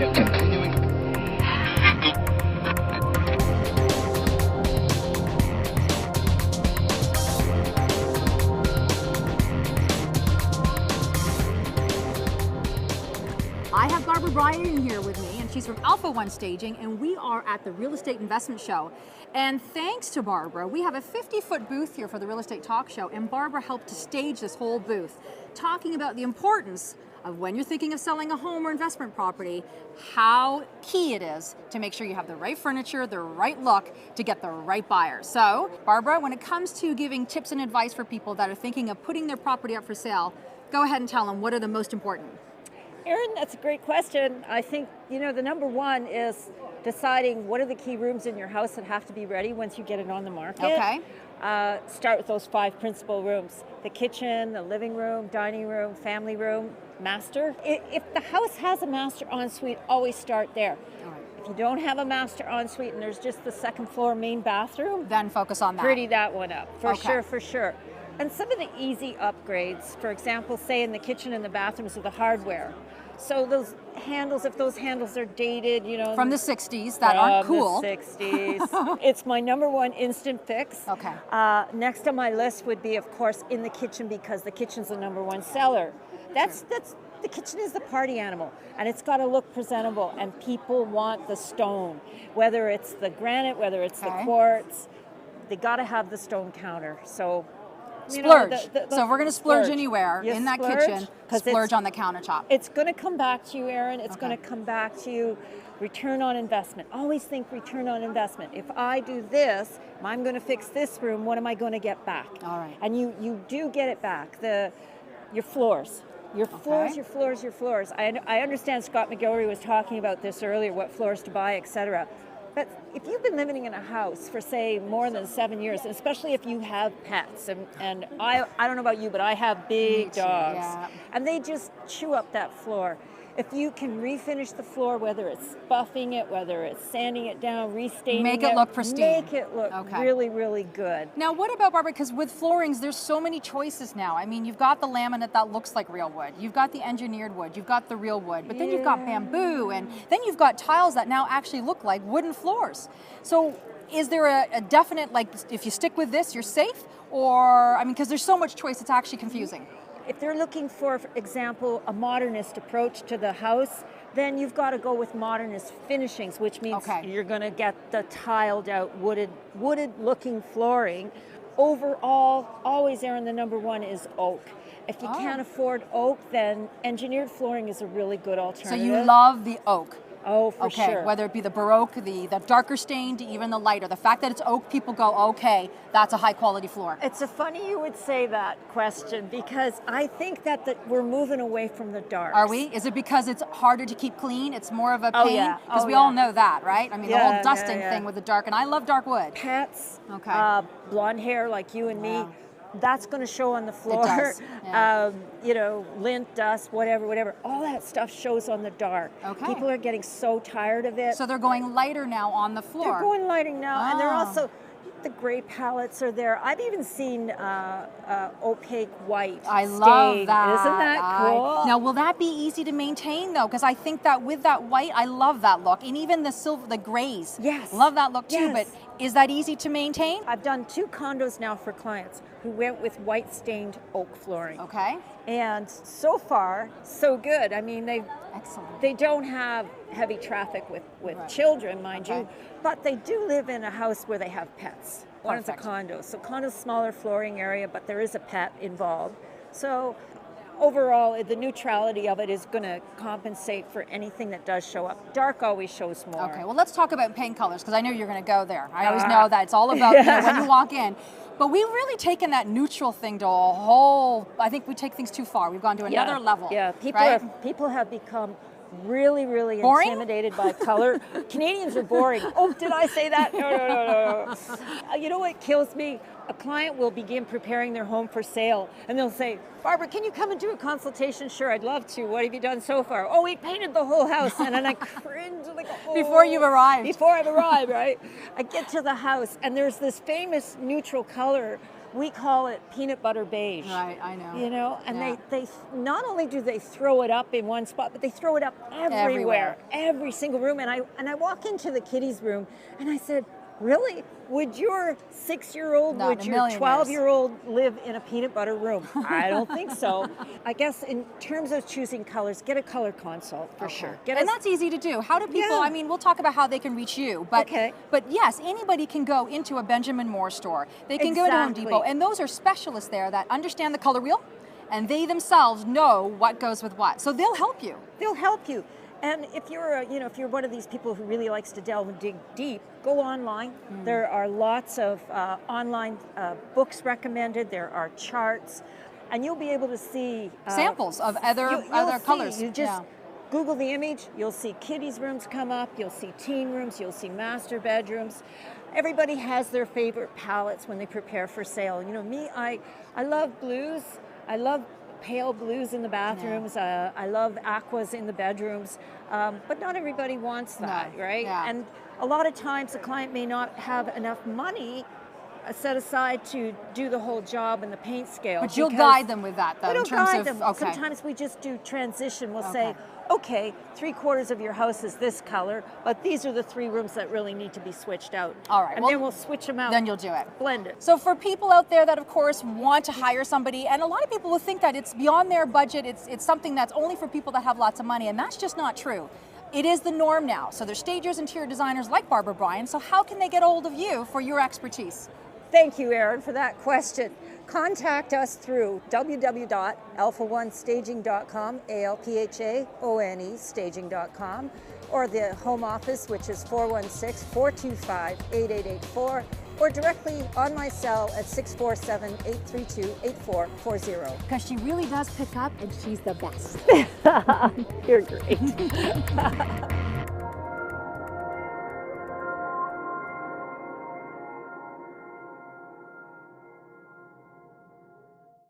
of continuing. I have Barbara Bryan here with me, and she's from Alpha One Staging, and we are at the Real Estate Investment Show. And thanks to Barbara, we have a 50-foot booth here for the Real Estate Talk Show, and Barbara helped to stage this whole booth, talking about the importance of when you're thinking of selling a home or investment property, how key it is to make sure you have the right furniture, the right look to get the right buyer. So, Barbara, when it comes to giving tips and advice for people that are thinking of putting their property up for sale, go ahead and tell them what are the most important. Erin, that's a great question. I think, the number one is deciding what are the key rooms in your house that have to be ready once you get it on the market. Okay. Start with those 5 principal rooms: the kitchen, the living room, dining room, family room, master. If the house has a master ensuite, always start there. All right. If you don't have a master ensuite and there's just the second floor main bathroom, Then focus on that. pretty that one up, Okay. for sure. And some of the easy upgrades, for example, say in the kitchen and the bathrooms with the hardware. So those handles, if those handles are dated, From the 60s that aren't cool. From the 60s. It's my number one instant fix. Okay. Next on my list would be, of course, in the kitchen, because the kitchen's the number one seller. The kitchen is the party animal, and it's got to look presentable, and people want the stone. Whether it's the granite, whether it's the quartz, they got to have the stone counter. So Splurge. So if we're going to splurge anywhere You in that splurge, kitchen, 'cause splurge on the countertop. It's going to come back to you, Erin. It's Okay. going to come back to you. Return on investment. Always think return on investment. If I do this, I'm going to fix this room, what am I going to get back? All right. And you do get it back. Your floors. Your floors. I understand Scott McGilvery was talking about this earlier, what floors to buy, etc. But if you've been living in a house for, say, more than 7 years, and especially if you have pets, and I don't know about you, but I have big Me too, dogs, yeah. and they just chew up that floor. If you can refinish the floor, whether it's buffing it, whether it's sanding it down, restaining it. Make it look pristine. Make it look Okay. really, really good. Now, what about, Barbara, because with floorings, there's so many choices now. I mean, you've got the laminate that looks like real wood. You've got the engineered wood. You've got the real wood. But then you've got bamboo. And then you've got tiles that now actually look like wooden floors. So is there a definite, like, if you stick with this, you're safe? Or, I mean, because there's so much choice, it's actually confusing. If they're looking for example, a modernist approach to the house, then you've got to go with modernist finishings, which means you're going to get the tiled out wooded looking flooring. Overall, always, Erin, the number one is oak. If you can't afford oak, then engineered flooring is a really good alternative. So you love the oak. Oh, for sure. Whether it be the Baroque, the darker stained, even the lighter. The fact that it's oak, people go, okay, that's a high quality floor. It's funny you would say that question, because I think that we're moving away from the darks. Are we? Is it because it's harder to keep clean? It's more of a pain? Oh, yeah. Because we all know that, right? I mean, the Yeah, whole dusting yeah. thing with the dark, and I love dark wood. Pets, Okay. blonde hair like you and me, that's going to show on the floor. does, yeah. Lint, dust, whatever. All that stuff shows on the dark. Okay. People are getting so tired of it. So they're going lighter now on the floor. They're going lighter now, and they're Ah. also, the gray palettes are there. I've even seen opaque white I stain. love that. Isn't that cool? Now, will that be easy to maintain though? Because I think that with that white, I love that look, and even the silver, the grays. Yes. Love that look too. Yes. But is that easy to maintain? I've done 2 condos now for clients who went with white stained oak flooring. Okay. And so far, so good. I mean, Excellent. they don't have heavy traffic with children, mind you, but they do live in a house where they have pets. One is a Perfect. condo. So condo's smaller flooring area, but there is a pet involved. So overall, the neutrality of it is going to compensate for anything that does show up. Dark always shows more. Okay, well, let's talk about paint colors, because I know you're going to go there. I always know that it's all about when you walk in. But we've really taken that neutral thing to a whole, I think we take things too far. We've gone to another level. Yeah, people have become really, really Boring? intimidated by color. Canadians are boring. Oh, did I say that? No. You know what kills me? A client will begin preparing their home for sale, and they'll say, Barbara, can you come and do a consultation? Sure, I'd love to. What have you done so far? Oh, we painted the whole house. And then I cringe like, oh. Before you've arrived. Before I've arrived, right? I get to the house, and there's this famous neutral color We call it peanut butter beige. Right, I know. You know, and Yeah. they not only do they throw it up in one spot, but they throw it up everywhere. Every single room. And I walk into the kiddies' room and I said, really? Would your 6-year-old, would your 12-year-old live in a peanut butter room? I don't think so. I guess in terms of choosing colors, get a color consult for sure. And that's easy to do. How do people, I mean, we'll talk about how they can reach you, but yes, anybody can go into a Benjamin Moore store. They can go to Home Depot, and those are specialists there that understand the color wheel, and they themselves know what goes with what. So they'll help you. They'll help you. And if you're, if you're one of these people who really likes to delve and dig deep, go online. There are lots of online books recommended. There are charts, and you'll be able to see samples of other colors. You just Google the image. You'll see kiddies' rooms come up. You'll see teen rooms. You'll see master bedrooms. Everybody has their favorite palettes when they prepare for sale. You know, me, I love blues. I love pale blues in the bathrooms. I love aquas in the bedrooms, but not everybody wants that, right? Yeah. And a lot of times the client may not have enough money set aside to do the whole job and the paint scale. But you'll guide them with that, though, in terms of, Sometimes we just do transition. We'll say, okay, 3/4 of your house is this color, but these are the 3 rooms that really need to be switched out. All right. And then we'll switch them out. Then you'll do it. Blend it. So for people out there that, of course, want to hire somebody, and a lot of people will think that it's beyond their budget, it's something that's only for people that have lots of money, and that's just not true. It is the norm now. So there's stagers, interior designers like Barbara Bryan. So how can they get a hold of you for your expertise? Thank you, Erin, for that question. Contact us through www.alpha1staging.com, ALPHAONE staging.com, or the home office, which is 416-425-8884, or directly on my cell at 647-832-8440. Because she really does pick up, and she's the best. You're great.